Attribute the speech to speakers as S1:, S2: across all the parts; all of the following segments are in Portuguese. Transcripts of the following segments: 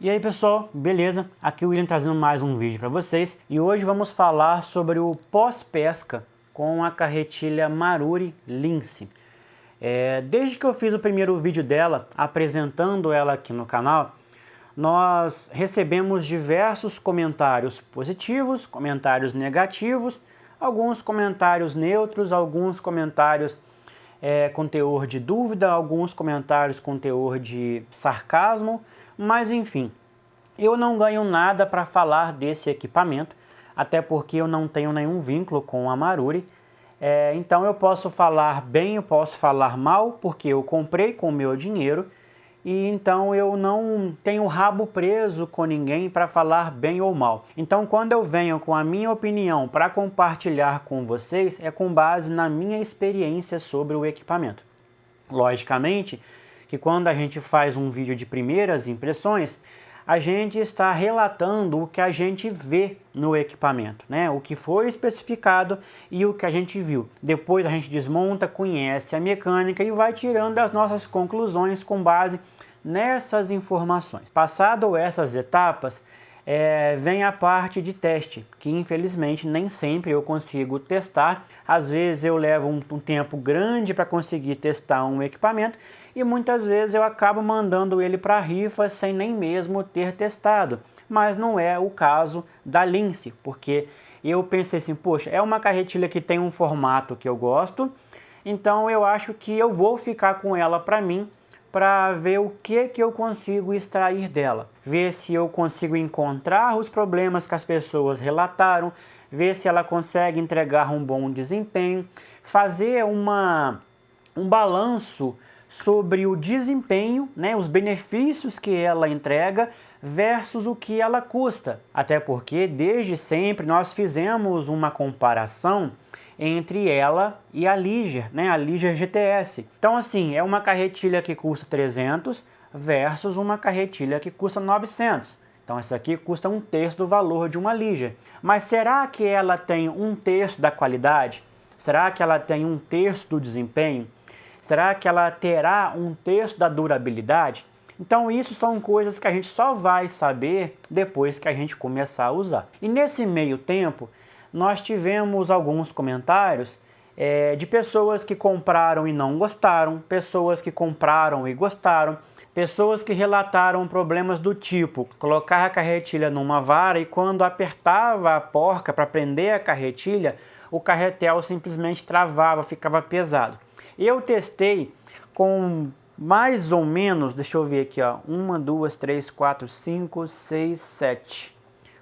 S1: E aí pessoal, beleza? Aqui o William trazendo mais um vídeo para vocês e hoje vamos falar sobre o pós-pesca com a carretilha Maruri Lince. Desde que eu fiz o primeiro vídeo dela, apresentando ela aqui no canal, nós recebemos diversos comentários positivos, comentários negativos, alguns comentários neutros, alguns comentários com teor de dúvida, alguns comentários com teor de sarcasmo, mas enfim, eu não ganho nada para falar desse equipamento, até porque eu não tenho nenhum vínculo com a Maruri. Então eu posso falar bem, eu posso falar mal, porque eu comprei com o meu dinheiro, e então eu não tenho rabo preso com ninguém para falar bem ou mal. Então quando eu venho com a minha opinião para compartilhar com vocês, é com base na minha experiência sobre o equipamento. Logicamente que quando a gente faz um vídeo de primeiras impressões, a gente está relatando o que a gente vê no equipamento, né? O que foi especificado e o que a gente viu. Depois a gente desmonta, conhece a mecânica e vai tirando as nossas conclusões com base nessas informações. Passado essas etapas, vem a parte de teste, que infelizmente nem sempre eu consigo testar. Às vezes eu levo um tempo grande para conseguir testar um equipamento e muitas vezes eu acabo mandando ele para a rifa sem nem mesmo ter testado. Mas não é o caso da Lince, porque eu pensei assim, poxa, é uma carretilha que tem um formato que eu gosto, então eu acho que eu vou ficar com ela para mim, para ver o que eu consigo extrair dela. Ver se eu consigo encontrar os problemas que as pessoas relataram, ver se ela consegue entregar um bom desempenho, fazer um balanço sobre o desempenho, né, os benefícios que ela entrega versus o que ela custa. Até porque desde sempre nós fizemos uma comparação entre ela e a Ligier, né, a Ligier GTS. Então assim, é uma carretilha que custa 300 versus uma carretilha que custa 900. Então essa aqui custa 1/3 do valor de uma Ligier. Mas será que ela tem 1/3 da qualidade? Será que ela tem 1/3 do desempenho? Será que ela terá 1/3 da durabilidade? Então isso são coisas que a gente só vai saber depois que a gente começar a usar. E nesse meio tempo, nós tivemos alguns comentários de pessoas que compraram e não gostaram, pessoas que compraram e gostaram, pessoas que relataram problemas do tipo colocar a carretilha numa vara e quando apertava a porca para prender a carretilha, o carretel simplesmente travava, ficava pesado. Eu testei com mais ou menos, deixa eu ver aqui, ó, 1, 2, 3, 4, 5, 6, 7,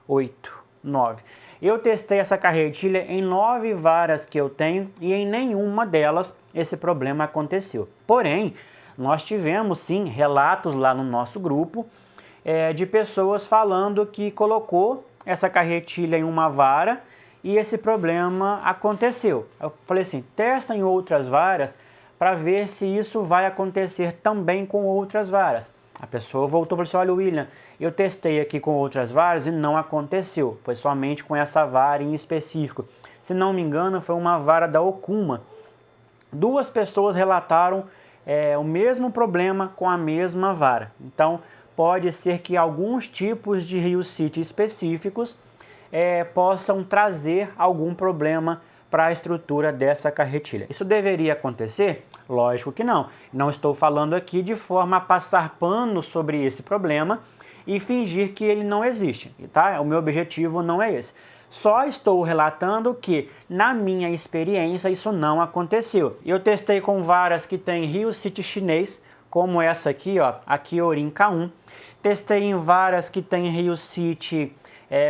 S1: 8, 9. Eu testei essa carretilha em 9 varas que eu tenho e em nenhuma delas esse problema aconteceu. Porém, nós tivemos sim relatos lá no nosso grupo de pessoas falando que colocou essa carretilha em uma vara e esse problema aconteceu. Eu falei assim, testa em outras varas para ver se isso vai acontecer também com outras varas. A pessoa voltou e falou assim, olha William, eu testei aqui com outras varas e não aconteceu, foi somente com essa vara em específico. Se não me engano, foi uma vara da Okuma. 2 pessoas relataram o mesmo problema com a mesma vara. Então, pode ser que alguns tipos de Rio City específicos possam trazer algum problema para a estrutura dessa carretilha. Isso deveria acontecer? Lógico que não. Não estou falando aqui de forma a passar pano sobre esse problema e fingir que ele não existe, tá? O meu objetivo não é esse. Só estou relatando que, na minha experiência, isso não aconteceu. Eu testei com varas que tem Rio City chinês, como essa aqui, ó, a Kyorin K1. Testei em varas que tem Rio City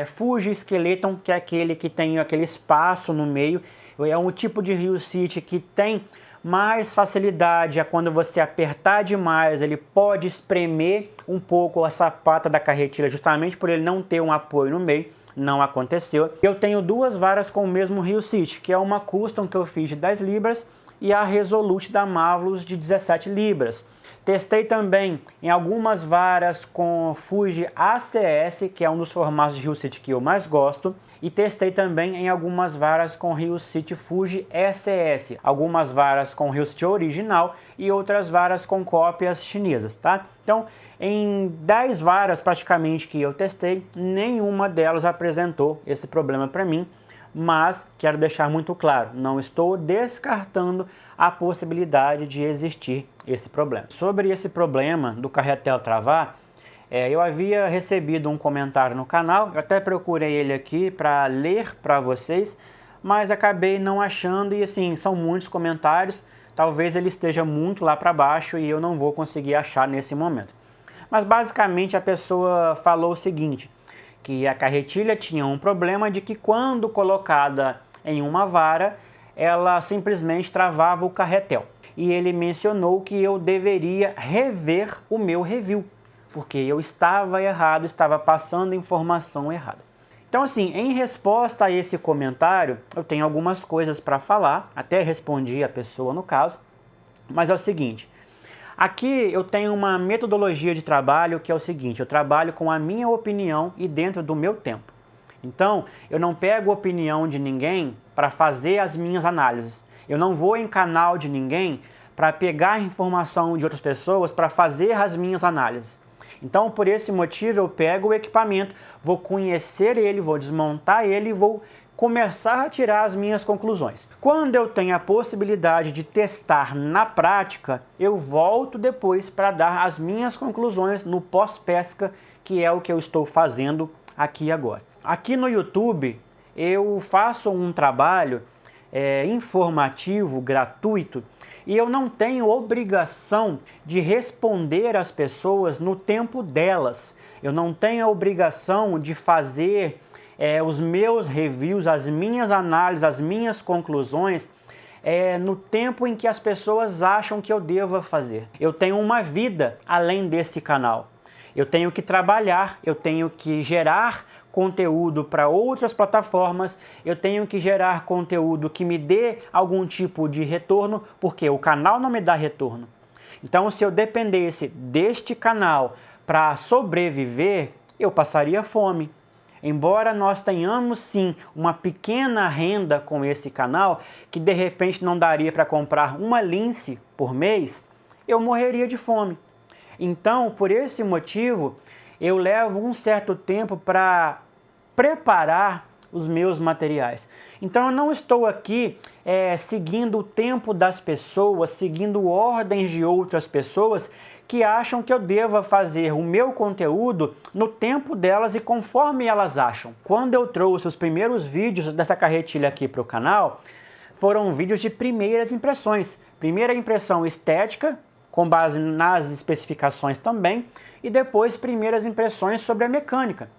S1: Fuji Skeleton, que é aquele que tem aquele espaço no meio. É um tipo de Rio City que tem mais facilidade a quando você apertar demais, ele pode espremer um pouco a sapata da carretilha, justamente por ele não ter um apoio no meio. Não aconteceu. Eu tenho 2 varas com o mesmo Rio City, que é uma custom que eu fiz de 10 libras e a Resolute da Marvelous de 17 libras. Testei também em algumas varas com Fuji ACS, que é um dos formatos de Ryu-City que eu mais gosto. E testei também em algumas varas com Ryu-City Fuji SS, algumas varas com Ryu-City original e outras varas com cópias chinesas, tá? Então, em 10 varas praticamente que eu testei, nenhuma delas apresentou esse problema para mim. Mas quero deixar muito claro, não estou descartando a possibilidade de existir esse problema. Sobre esse problema do carretel travar, eu havia recebido um comentário no canal, eu até procurei ele aqui para ler para vocês, mas acabei não achando e assim, são muitos comentários, talvez ele esteja muito lá para baixo e eu não vou conseguir achar nesse momento. Mas basicamente a pessoa falou o seguinte, que a carretilha tinha um problema de que quando colocada em uma vara, ela simplesmente travava o carretel. E ele mencionou que eu deveria rever o meu review, porque eu estava errado, estava passando informação errada. Então assim, em resposta a esse comentário, eu tenho algumas coisas para falar, até respondi a pessoa no caso, mas é o seguinte, aqui eu tenho uma metodologia de trabalho que é o seguinte, eu trabalho com a minha opinião e dentro do meu tempo. Então, eu não pego a opinião de ninguém para fazer as minhas análises. Eu não vou em canal de ninguém para pegar informação de outras pessoas para fazer as minhas análises. Então, por esse motivo, eu pego o equipamento, vou conhecer ele, vou desmontar ele e vou começar a tirar as minhas conclusões. Quando eu tenho a possibilidade de testar na prática, eu volto depois para dar as minhas conclusões no pós-pesca, que é o que eu estou fazendo aqui agora. Aqui no YouTube, eu faço um trabalho informativo, gratuito, e eu não tenho obrigação de responder às pessoas no tempo delas. Eu não tenho a obrigação de fazer os meus reviews, as minhas análises, as minhas conclusões no tempo em que as pessoas acham que eu deva fazer. Eu tenho uma vida além desse canal. Eu tenho que trabalhar, eu tenho que gerar conteúdo para outras plataformas, eu tenho que gerar conteúdo que me dê algum tipo de retorno, porque o canal não me dá retorno. Então, se eu dependesse deste canal para sobreviver, eu passaria fome. Embora nós tenhamos sim uma pequena renda com esse canal, que de repente não daria para comprar uma lince por mês, eu morreria de fome. Então, por esse motivo, eu levo um certo tempo para preparar os meus materiais. Então, eu não estou aqui seguindo o tempo das pessoas, seguindo ordens de outras pessoas que acham que eu deva fazer o meu conteúdo no tempo delas e conforme elas acham. Quando eu trouxe os primeiros vídeos dessa carretilha aqui para o canal, foram vídeos de primeiras impressões. Primeira impressão estética, com base nas especificações também, e depois primeiras impressões sobre a mecânica.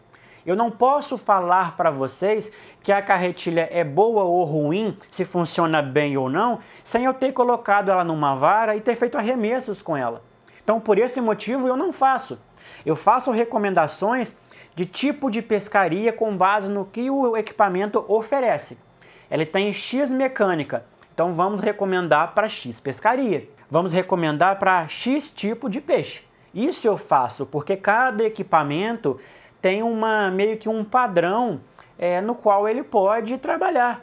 S1: Eu não posso falar para vocês que a carretilha é boa ou ruim, se funciona bem ou não, sem eu ter colocado ela numa vara e ter feito arremessos com ela. Então, por esse motivo, eu não faço. Eu faço recomendações de tipo de pescaria com base no que o equipamento oferece. Ele tem X mecânica, então vamos recomendar para X pescaria. Vamos recomendar para X tipo de peixe. Isso eu faço porque cada equipamento tem meio que um padrão no qual ele pode trabalhar.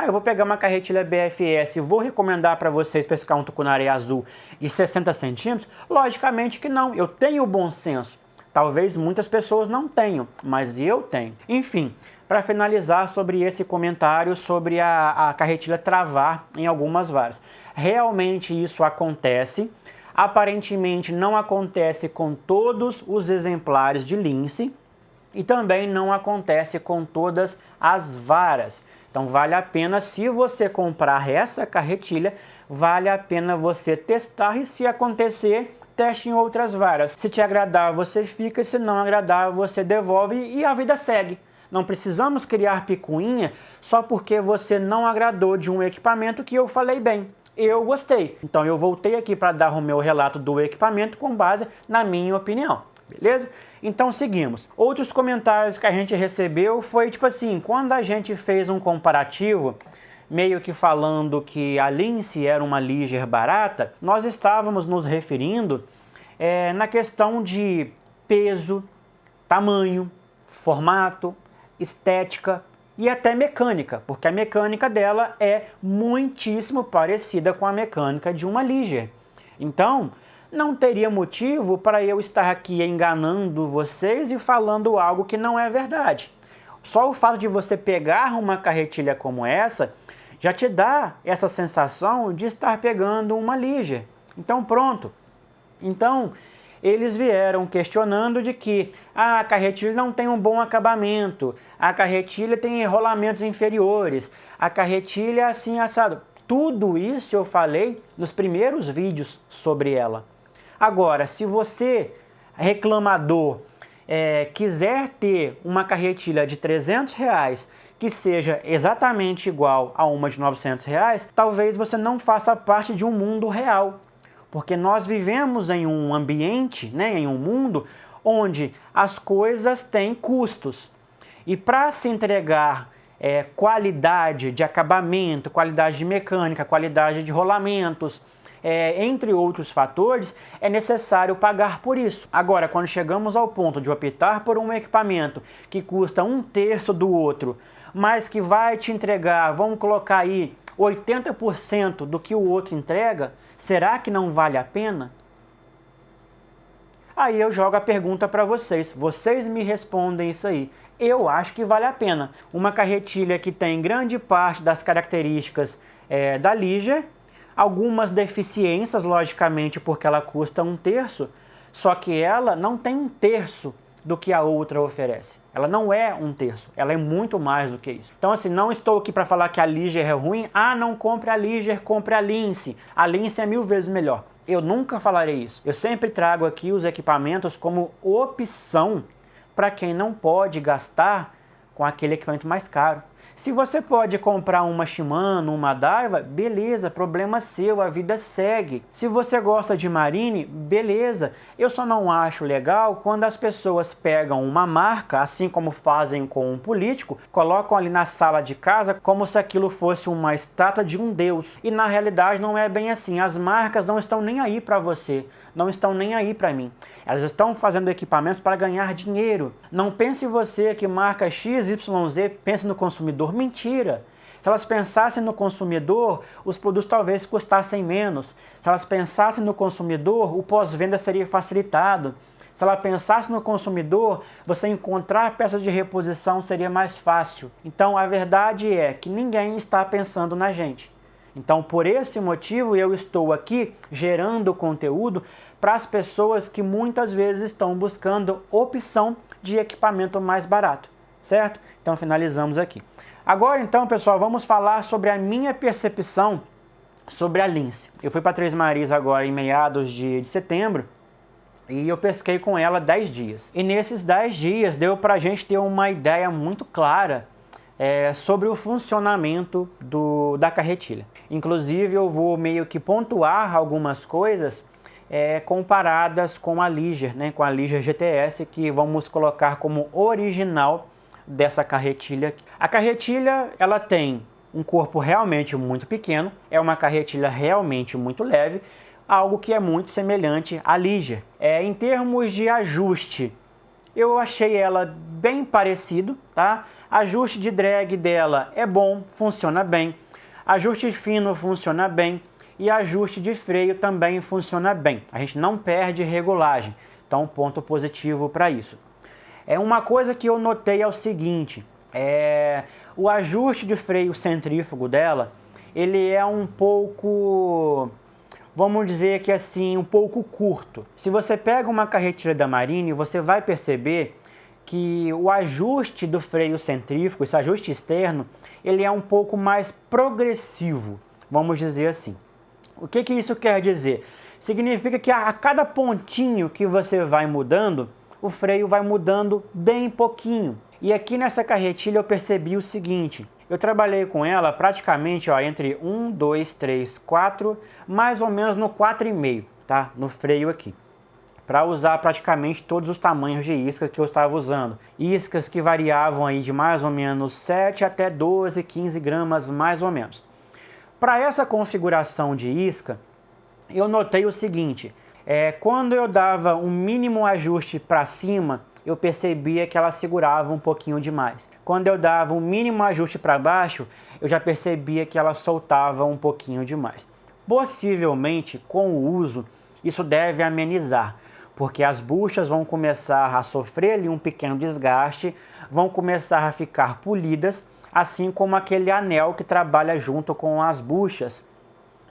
S1: Eu vou pegar uma carretilha BFS e vou recomendar para vocês pescar um tucunaré azul de 60 centímetros? Logicamente que não, eu tenho bom senso. Talvez muitas pessoas não tenham, mas eu tenho. Enfim, para finalizar sobre esse comentário sobre a carretilha travar em algumas varas. Realmente isso acontece, aparentemente não acontece com todos os exemplares de lince e também não acontece com todas as varas. Então vale a pena, se você comprar essa carretilha, vale a pena você testar e se acontecer, teste em outras varas. Se te agradar, você fica, se não agradar, você devolve e a vida segue. Não precisamos criar picuinha só porque você não agradou de um equipamento que eu falei bem. Eu gostei. Então eu voltei aqui para dar o meu relato do equipamento com base na minha opinião. Beleza? Então seguimos. Outros comentários que a gente recebeu foi tipo assim, quando a gente fez um comparativo meio que falando que a Lince era uma Ligier barata, nós estávamos nos referindo na questão de peso, tamanho, formato, estética e até mecânica, porque a mecânica dela é muitíssimo parecida com a mecânica de uma Ligier. Então, não teria motivo para eu estar aqui enganando vocês e falando algo que não é verdade. Só o fato de você pegar uma carretilha como essa já te dá essa sensação de estar pegando uma Ligier. Então pronto. Então eles vieram questionando de que a carretilha não tem um bom acabamento, a carretilha tem enrolamentos inferiores, a carretilha é assim assado. Tudo isso eu falei nos primeiros vídeos sobre ela. Agora, se você, reclamador, quiser ter uma carretilha de R$300 que seja exatamente igual a uma de R$900, talvez você não faça parte de um mundo real. Porque nós vivemos em um ambiente, em um mundo onde as coisas têm custos. E para se entregar qualidade de acabamento, qualidade de mecânica, qualidade de rolamentos, entre outros fatores, é necessário pagar por isso. Agora, quando chegamos ao ponto de optar por um equipamento que custa 1/3 do outro, mas que vai te entregar, vamos colocar aí, 80% do que o outro entrega, será que não vale a pena? Aí eu jogo a pergunta para vocês. Vocês me respondem isso aí. Eu acho que vale a pena. Uma carretilha que tem grande parte das características da Ligier, algumas deficiências, logicamente, porque ela custa 1/3, só que ela não tem 1/3 do que a outra oferece. Ela não é 1/3, ela é muito mais do que isso. Então assim, não estou aqui para falar que a Ligier é ruim. Ah, não compre a Ligier, compre a Lince. A Lince é 1000 vezes melhor. Eu nunca falarei isso. Eu sempre trago aqui os equipamentos como opção para quem não pode gastar com aquele equipamento mais caro. Se você pode comprar uma Shimano, uma Daiwa, beleza, problema seu, a vida segue. Se você gosta de Marine, beleza. Eu só não acho legal quando as pessoas pegam uma marca, assim como fazem com um político, colocam ali na sala de casa como se aquilo fosse uma estátua de um deus. E na realidade não é bem assim. As marcas não estão nem aí para você, não estão nem aí para mim. Elas estão fazendo equipamentos para ganhar dinheiro. Não pense você que marca XYZ pense no consumidor. Mentira! Se elas pensassem no consumidor, os produtos talvez custassem menos. Se elas pensassem no consumidor, o pós-venda seria facilitado. Se ela pensasse no consumidor, você encontrar peças de reposição seria mais fácil. Então a verdade é que ninguém está pensando na gente. Então, por esse motivo, eu estou aqui gerando conteúdo para as pessoas que muitas vezes estão buscando opção de equipamento mais barato, certo? Então, finalizamos aqui. Agora, então, pessoal, vamos falar sobre a minha percepção sobre a Lince. Eu fui para Três Marias agora em meados de setembro e eu pesquei com ela 10 dias. E nesses 10 dias deu para a gente ter uma ideia muito clara sobre o funcionamento da carretilha. Inclusive eu vou meio que pontuar algumas coisas comparadas com a Ligier, com a Ligier GTS, que vamos colocar como original dessa carretilha. A carretilha ela tem um corpo realmente muito pequeno, é uma carretilha realmente muito leve, algo que é muito semelhante à Ligier. Em termos de ajuste, eu achei ela bem parecido, tá? Ajuste de drag dela é bom, funciona bem. Ajuste fino funciona bem. E ajuste de freio também funciona bem. A gente não perde regulagem. Então, ponto positivo para isso. Uma coisa que eu notei é o seguinte. O ajuste de freio centrífugo dela, ele é um pouco... Vamos dizer que assim, um pouco curto. Se você pega uma carretilha da Marine, você vai perceber que o ajuste do freio centrífugo, esse ajuste externo, ele é um pouco mais progressivo, vamos dizer assim. O que isso quer dizer? Significa que a cada pontinho que você vai mudando, o freio vai mudando bem pouquinho. E aqui nessa carretilha eu percebi o seguinte, eu trabalhei com ela praticamente entre 1, 2, 3, 4, mais ou menos no 4,5, tá? No freio aqui. para usar praticamente todos os tamanhos de iscas que eu estava usando. Iscas que variavam aí de mais ou menos 7 até 12, 15 gramas mais ou menos. Para essa configuração de isca, eu notei o seguinte, quando eu dava um mínimo ajuste para cima, eu percebia que ela segurava um pouquinho demais. Quando eu dava um mínimo ajuste para baixo, eu já percebia que ela soltava um pouquinho demais. Possivelmente, com o uso, isso deve amenizar, porque as buchas vão começar a sofrer ali um pequeno desgaste, vão começar a ficar polidas, assim como aquele anel que trabalha junto com as buchas.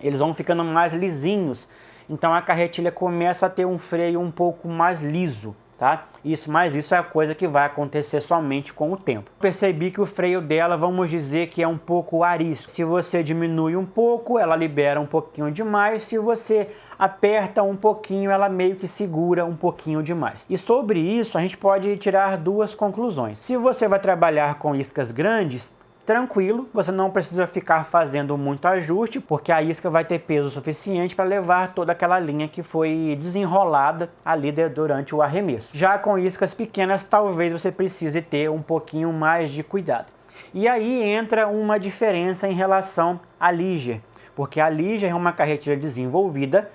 S1: Eles vão ficando mais lisinhos, então a carretilha começa a ter um freio um pouco mais liso, tá? Mas isso é a coisa que vai acontecer somente com o tempo. Percebi que o freio dela, vamos dizer que é um pouco arisco. Se você diminui um pouco, ela libera um pouquinho demais. Se você aperta um pouquinho, ela meio que segura um pouquinho demais. E sobre isso, a gente pode tirar duas conclusões. Se você vai trabalhar com iscas grandes, tranquilo, você não precisa ficar fazendo muito ajuste, porque a isca vai ter peso suficiente para levar toda aquela linha que foi desenrolada ali durante o arremesso. Já com iscas pequenas, talvez você precise ter um pouquinho mais de cuidado. E aí entra uma diferença em relação à Ligier, porque a Ligier é uma carretilha desenvolvida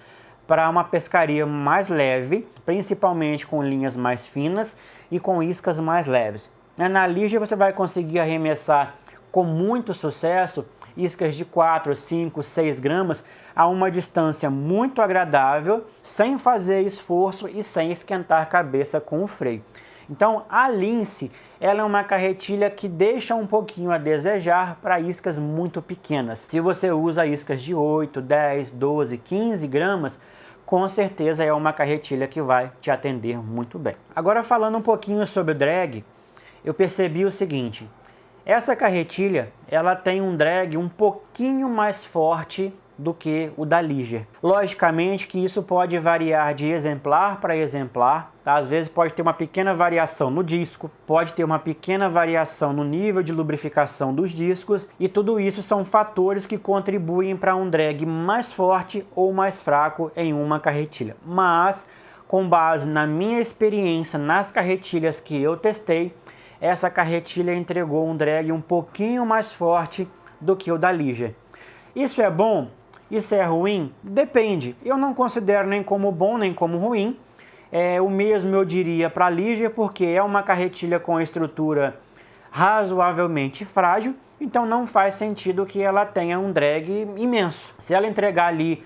S1: para uma pescaria mais leve, principalmente com linhas mais finas e com iscas mais leves. Na Ligier você vai conseguir arremessar com muito sucesso iscas de 4, 5, 6 gramas a uma distância muito agradável, sem fazer esforço e sem esquentar a cabeça com o freio. Então a Lince, ela é uma carretilha que deixa um pouquinho a desejar para iscas muito pequenas. Se você usa iscas de 8, 10, 12, 15 gramas, com certeza é uma carretilha que vai te atender muito bem. Agora falando um pouquinho sobre o drag, eu percebi o seguinte: essa carretilha, ela tem um drag um pouquinho mais forte do que o da Ligier. Logicamente que isso pode variar de exemplar para exemplar, tá? Às vezes pode ter uma pequena variação no disco, pode ter uma pequena variação no nível de lubrificação dos discos, e tudo isso são fatores que contribuem para um drag mais forte ou mais fraco em uma carretilha. Mas, com base na minha experiência nas carretilhas que eu testei, essa carretilha entregou um drag um pouquinho mais forte do que o da Ligier. Isso é bom? Isso é ruim? Depende. Eu não considero nem como bom nem como ruim. O mesmo eu diria para a Ligier, porque é uma carretilha com estrutura razoavelmente frágil, então não faz sentido que ela tenha um drag imenso. Se ela entregar ali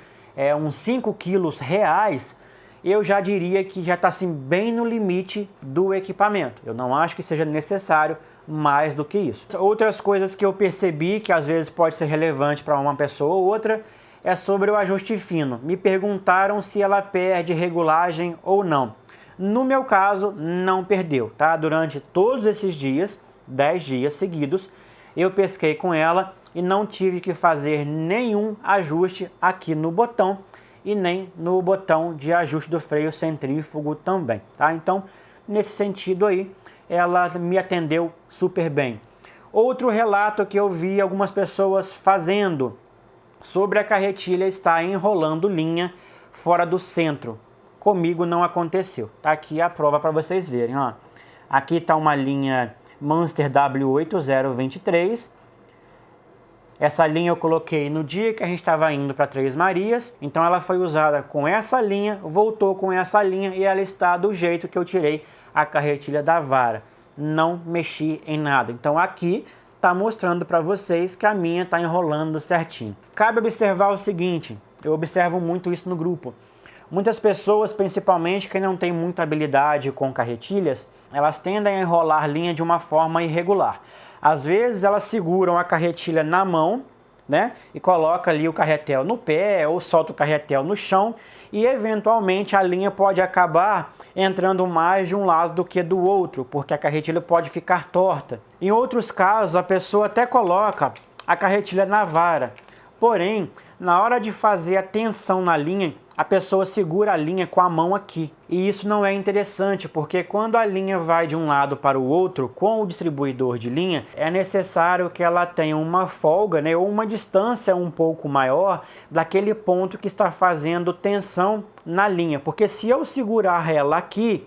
S1: uns 5 quilos reais, eu já diria que já está assim, bem no limite do equipamento. Eu não acho que seja necessário mais do que isso. Outras coisas que eu percebi que às vezes pode ser relevante para uma pessoa ou outra é sobre o ajuste fino. Me perguntaram se ela perde regulagem ou não. No meu caso, não perdeu, tá? Durante todos esses dias, 10 dias seguidos, eu pesquei com ela e não tive que fazer nenhum ajuste aqui no botão e nem no botão de ajuste do freio centrífugo também, tá? Então, nesse sentido aí, ela me atendeu super bem. Outro relato que eu vi algumas pessoas fazendo sobre a carretilha está enrolando linha fora do centro. Comigo não aconteceu. Tá aqui a prova para vocês verem, ó. Aqui está uma linha Manster W8023. Essa linha eu coloquei no dia que a gente estava indo para Três Marias, então ela foi usada com essa linha, voltou com essa linha e ela está do jeito que eu tirei a carretilha da vara. Não mexi em nada. Então aqui está mostrando para vocês que a minha está enrolando certinho. Cabe observar o seguinte, eu observo muito isso no grupo. Muitas pessoas, principalmente quem não tem muita habilidade com carretilhas, elas tendem a enrolar linha de uma forma irregular. Às vezes elas seguram a carretilha na mão, né, e coloca ali o carretel no pé ou solta o carretel no chão e eventualmente a linha pode acabar entrando mais de um lado do que do outro, porque a carretilha pode ficar torta. Em outros casos a pessoa até coloca a carretilha na vara, porém na hora de fazer a tensão na linha, a pessoa segura a linha com a mão aqui. E isso não é interessante, porque quando a linha vai de um lado para o outro com o distribuidor de linha, é necessário que ela tenha uma folga, né, ou uma distância um pouco maior daquele ponto que está fazendo tensão na linha. Porque se eu segurar ela aqui,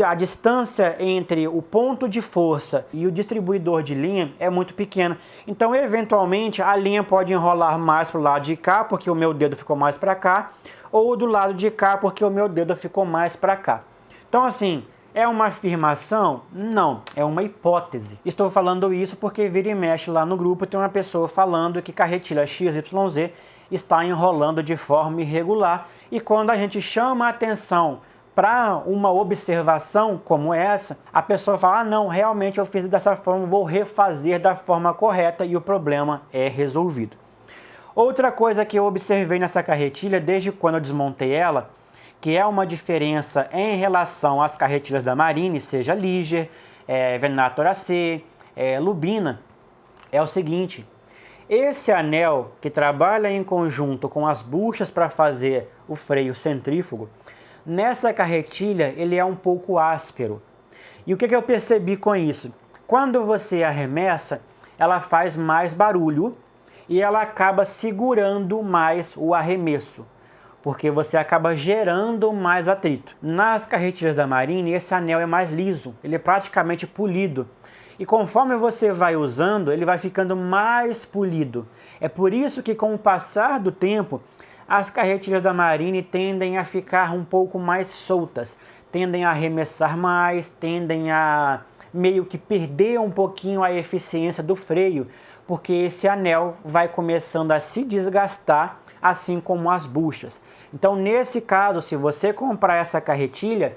S1: a distância entre o ponto de força e o distribuidor de linha é muito pequena. Então, eventualmente, a linha pode enrolar mais para o lado de cá, porque o meu dedo ficou mais para cá, ou do lado de cá, porque o meu dedo ficou mais para cá. Então, assim, é uma afirmação? Não, é uma hipótese. Estou falando isso porque vira e mexe lá no grupo tem uma pessoa falando que carretilha XYZ está enrolando de forma irregular, e quando a gente chama a atenção para uma observação como essa, a pessoa fala, ah, não, realmente eu fiz dessa forma, vou refazer da forma correta e o problema é resolvido. Outra coisa que eu observei nessa carretilha, desde quando eu desmontei ela, que é uma diferença em relação às carretilhas da Marine, seja Ligier, Venator AC, Lubina, é o seguinte: esse anel que trabalha em conjunto com as buchas para fazer o freio centrífugo, nessa carretilha ele é um pouco áspero. E o que eu percebi com isso? Quando você arremessa, ela faz mais barulho e ela acaba segurando mais o arremesso, porque você acaba gerando mais atrito. Nas carretilhas da Marine, esse anel é mais liso, ele é praticamente polido. E conforme você vai usando, ele vai ficando mais polido. É por isso que, com o passar do tempo, as carretilhas da Marine tendem a ficar um pouco mais soltas, tendem a arremessar mais, tendem a meio que perder um pouquinho a eficiência do freio, porque esse anel vai começando a se desgastar, assim como as buchas. Então, nesse caso, se você comprar essa carretilha,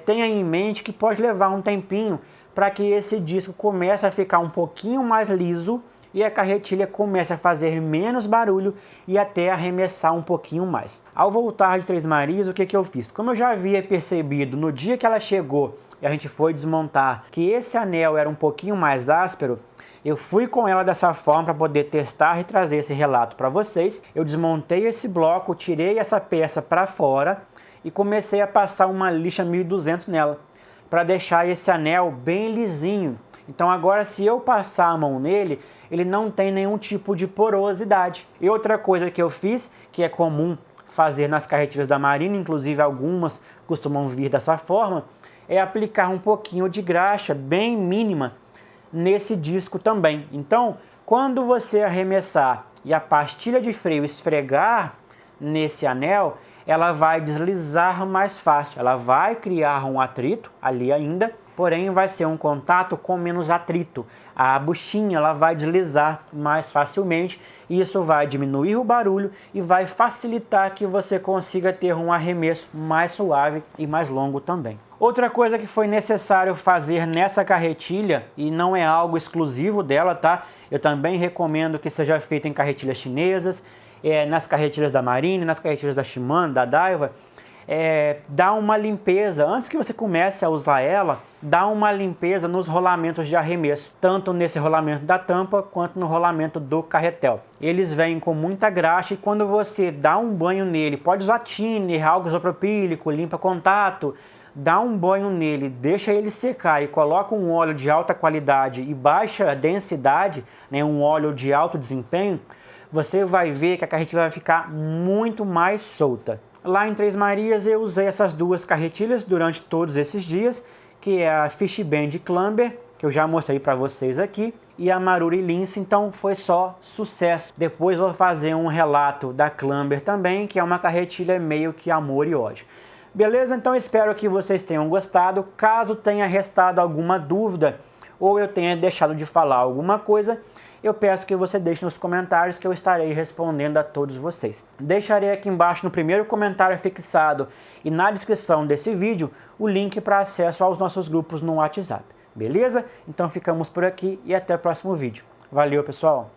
S1: tenha em mente que pode levar um tempinho para que esse disco comece a ficar um pouquinho mais liso e a carretilha comece a fazer menos barulho e até arremessar um pouquinho mais. Ao voltar de Três Marias, o que eu fiz? Como eu já havia percebido no dia que ela chegou e a gente foi desmontar que esse anel era um pouquinho mais áspero, eu fui com ela dessa forma para poder testar e trazer esse relato para vocês. Eu desmontei esse bloco, tirei essa peça para fora e comecei a passar uma lixa 1200 nela, para deixar esse anel bem lisinho. Então agora, se eu passar a mão nele, ele não tem nenhum tipo de porosidade. E outra coisa que eu fiz, que é comum fazer nas carretilhas da Marine, inclusive algumas costumam vir dessa forma, é aplicar um pouquinho de graxa bem mínima nesse disco também. Então, quando você arremessar e a pastilha de freio esfregar nesse anel, ela vai deslizar mais fácil, ela vai criar um atrito ali ainda, porém vai ser um contato com menos atrito. A buchinha ela vai deslizar mais facilmente e isso vai diminuir o barulho e vai facilitar que você consiga ter um arremesso mais suave e mais longo também. Outra coisa que foi necessário fazer nessa carretilha, e não é algo exclusivo dela, tá? Eu também recomendo que seja feito em carretilhas chinesas, nas carretilhas da Marine, nas carretilhas da Shimano, da Daiwa, dá uma limpeza, antes que você comece a usar ela, dá uma limpeza nos rolamentos de arremesso, tanto nesse rolamento da tampa, quanto no rolamento do carretel. Eles vêm com muita graxa e quando você dá um banho nele, pode usar thinner, álcool isopropílico, limpa contato, dá um banho nele, deixa ele secar e coloca um óleo de alta qualidade e baixa densidade, né, um óleo de alto desempenho, você vai ver que a carretilha vai ficar muito mais solta. Lá em Três Marias eu usei essas duas carretilhas durante todos esses dias, que é a Fishbend Clamber, que eu já mostrei para vocês aqui, e a Maruri Lince, então foi só sucesso. Depois vou fazer um relato da Clamber também, que é uma carretilha meio que amor e ódio. Beleza? Então espero que vocês tenham gostado. Caso tenha restado alguma dúvida ou eu tenha deixado de falar alguma coisa, eu peço que você deixe nos comentários que eu estarei respondendo a todos vocês. Deixarei aqui embaixo no primeiro comentário fixado e na descrição desse vídeo o link para acesso aos nossos grupos no WhatsApp. Beleza? Então ficamos por aqui e até o próximo vídeo. Valeu, pessoal!